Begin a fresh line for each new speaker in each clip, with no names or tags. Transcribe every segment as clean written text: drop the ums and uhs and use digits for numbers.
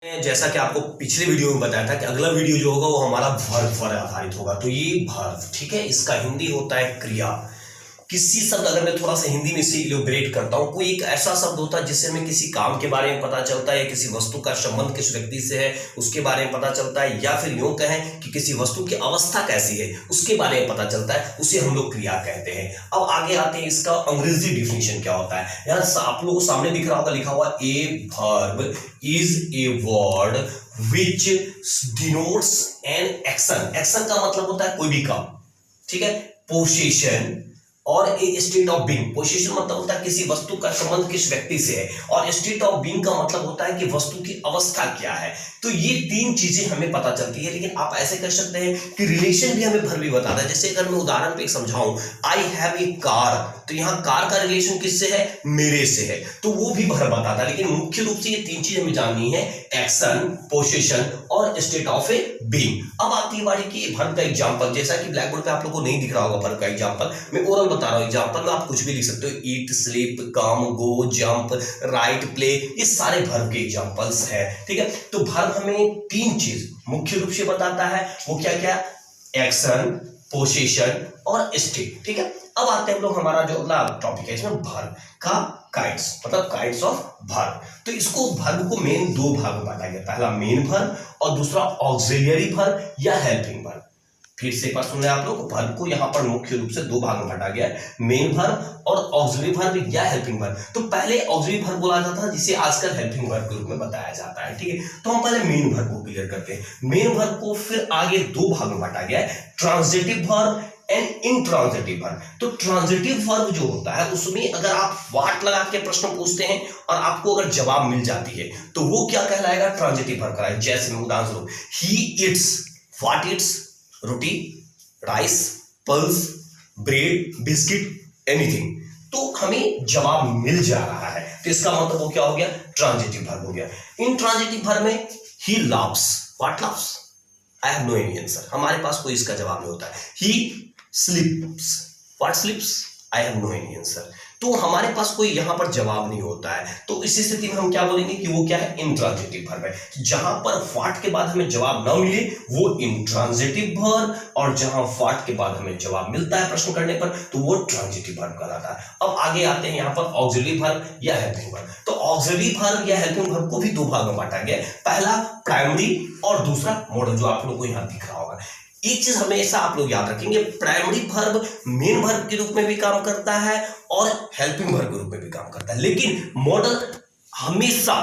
जैसा कि आपको पिछले वीडियो में बताया था कि अगला वीडियो जो होगा वो हमारा वर्ब पर आधारित होगा। तो ये वर्ब, ठीक है, इसका हिंदी होता है क्रिया। किसी शब्द, अगर मैं थोड़ा सा हिंदी में इसे इलोबरेट करता हूँ, कोई एक ऐसा शब्द होता है जिससे हमें किसी काम के बारे में पता चलता है, या किसी वस्तु का संबंध किस व्यक्ति से है उसके बारे में पता चलता है, या फिर यूं कहें कि किसी वस्तु की अवस्था कैसी है उसके बारे में पता चलता है, उसे हम लोग क्रिया कहते हैं। अब आगे आते हैं, इसका अंग्रेजी डिफिनेशन क्या होता है। यहाँ आप लोगों को सामने दिख रहा होगा, लिखा हुआ a verb is a word which denotes an action. Action का मतलब होता है कोई भी काम, ठीक है। पोसेशन और ए स्टेट ऑफ बीइंग। पोजीशन मतलब होता है किसी वस्तु का संबंध किस व्यक्ति से है, और स्टेट ऑफ बीइंग का मतलब होता है कि वस्तु की अवस्था क्या है। तो ये तीन चीजें हमें पता चलती है। लेकिन आप ऐसे कर सकते हैं कि रिलेशन भी हमें भर भी बताता है। जैसे अगर मैं उदाहरण पे समझाऊं, आई हैव ए कार, तो यहाँ कार का रिलेशन किससे है, मेरे से है, तो वो भी भर बताता है। लेकिन मुख्य रूप से ये तीन चीज हमें जाननी है, एक्शन, पोजीशन और स्टेट ऑफ ए बीइंग। अब आती है बारी की वर्ब का एग्जांपल। जैसा कि ब्लैक बोर्ड पे आप लोगों को नहीं दिख रहा होगा वर्ब का एग्जांपल, मैं ओरल बता रहा हूं। एग्जांपल में आप कुछ भी लिख सकते हो, ईट, स्लीप, कम, गो, जंप, राइट, प्ले, ये सारे वर्ब के एग्जांपल्स है, ठीक है। तो वर्ब हमें तीन चीज मुख्य रूप से बताता है, वो क्या क्या, एक्शन, पोजीशन और स्टेट, ठीक है। अब आते हैं हम लोग, हमारा जो अगला टॉपिक है इसमें वर्ब का काइंड्स, मतलब काइंड्स ऑफ वर्ब। तो इसको वर्ब को मेन दो भाग में बांटा गया, पहला मेन वर्ब और दूसरा ऑक्सिलियरी वर्ब या हेल्पिंग वर्ब। फिर से एक बार सुन रहे आप लोग, वर्ब को यहाँ पर मुख्य रूप से दो भाग में बांटा गया है, मेन वर्ब और ऑक्सिलरी वर्ब या हेल्पिंग वर्ब। तो पहले ऑक्सिलरी वर्ब बोला जाता था, जिसे आजकल हेल्पिंग वर्ब के रूप में बताया जाता है, ठीक है। तो हम पहले मेन वर्ब को क्लियर करते हैं। मेन वर्ब को फिर आगे दो भाग में बांटा गया है, transitive verb and intransitive verb. तो ट्रांजिटिव वर्ब जो होता है उसमें अगर आप व्हाट लगा के प्रश्न पूछते हैं और आपको अगर जवाब मिल जाती है तो वो क्या कहलाएगा, ट्रांजिटिव वर्ब कहलाएगा। जैसे मैं उदाहरण दूं, he eats, what eats, roti, rice, pulse, bread, biscuit, anything. तो हमें जवाब मिल जा रहा है, तो इसका मतलब वो क्या हो गया, ट्रांजिटिव वर्ब हो गया। इंट्रांजिटिव वर्ब में he laughs, what laughs, I have no any answer, हमारे पास कोई इसका जवाब नहीं होता है। He sleeps, what sleeps, I have no any answer, तो हमारे पास कोई यहां पर जवाब नहीं होता है। तो इस स्थिति में हम क्या बोलेंगे कि वो क्या है, इंट्रांजिटिव वर्ब है। जहां पर व्हाट के बाद हमें जवाब ना मिले वो इंट्रांजिटिव वर्ब, और जहां व्हाट के बाद हमें जवाब मिलता है प्रश्न करने पर तो वो ट्रांजिटिव वर्ब कहलाता है। अब आगे आते हैं यहाँ पर ऑक्सिलरी वर्ब या हेल्पिंग वर्ब। तो ऑक्सिलरी वर्ब या हेल्पिंग वर्ब को भी दो भाग में बांटा गया, पहला प्राइमरी और दूसरा मॉडल, जो आप लोग को यहाँ दिख रहा होगा। एक चीज हमेशा आप लोग याद रखेंगे, प्राइमरी वर्ब मेन वर्ब के रूप में भी काम करता है और हेल्पिंग वर्ब के रूप में भी काम करता है, लेकिन मॉडल हमेशा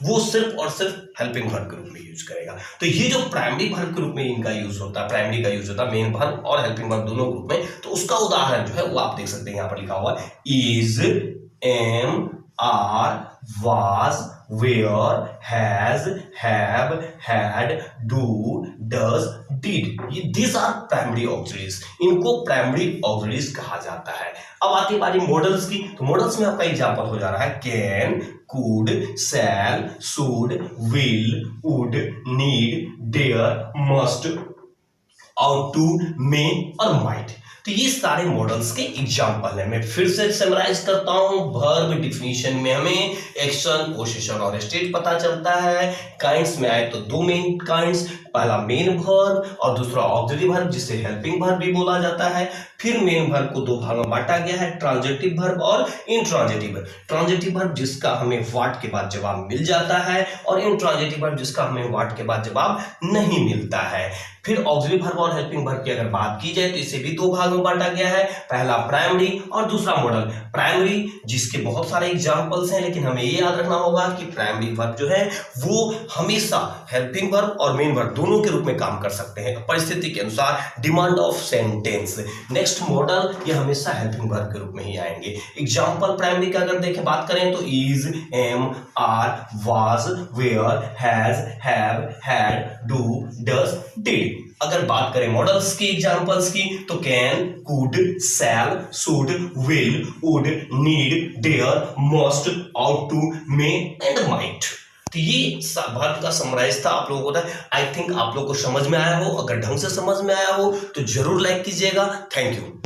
वो सिर्फ और सिर्फ हेल्पिंग वर्ब के रूप में यूज करेगा। तो ये जो प्राइमरी वर्ब के रूप में इनका यूज होता है, प्राइमरी का यूज होता है मेन वर्ब और हेल्पिंग वर्ब दोनों ग्रुप में, तो उसका उदाहरण जो है वो आप देख सकते हैं, यहाँ पर लिखा हुआ है, is, am, are, was, were, has, have, had, do, does, did, ये these are primary auxiliaries, इनको primary auxiliaries कहा जाता है। अब आती बारी मॉडल्स की, तो मॉडल्स में आपका एग्जांपल हो जा रहा है can, could, shall, should, will, would, need, dare, must, ought to, may और might। तो ये सारे मॉडल्स के एग्जांपल हैं। मैं फिर से समराइज करता हूं, वर्ब डिफिनीशन में हमें एक्शन, पोजीशन और स्टेट पता चलता है। काइंड्स में आए तो दो मेन काइंड्स, पहला मेन वर्ब और दूसरा ऑक्सिलरी वर्ब, जिसे हेल्पिंग वर्ब भी बोला जाता है। फिर मेन वर्ब को दो भाग में बांटा गया है, ट्रांजिटिव वर्ब और इंट्रांजिटिव वर्ब। ट्रांजिटिव वर्ब जिसका हमें व्हाट के बाद जवाब मिल जाता है, और इंट्रांजिटिव वर्ब जिसका हमें व्हाट के बाद जवाब नहीं मिलता है। फिर ऑक्सिलरी वर्ब और हेल्पिंग वर्ब की अगर बात की जाए तो इसे भी दो भाग में बांटा गया है, पहला प्राइमरी और दूसरा मॉडल। प्राइमरी जिसके बहुत सारे एग्जांपल्स हैं, लेकिन हमें ये याद रखना होगा कि प्राइमरी वर्ब जो है वो हमेशा हेल्पिंग वर्ब और मेन वर्ब दोनों के रूप में काम कर सकते हैं परिस्थिति के अनुसार, demand of sentence. Next model ये हमेशा हेल्पिंग वर्ब के रूप में ही आएंगे। एग्जांपल प्राइमरी का अगर देखें बात करें तो is, am, are, was, were, has, have, had, do, does, did. अगर बात करें मॉडल्स की, एग्जांपल्स की, तो can, could, shall, should, will, would, need, dare, must, ought to, may and might. तो ये वर्ब का समराइज था आप लोगों को। आई थिंक आप लोग को समझ में आया हो। अगर ढंग से समझ में आया हो तो जरूर लाइक कीजिएगा। Thank you.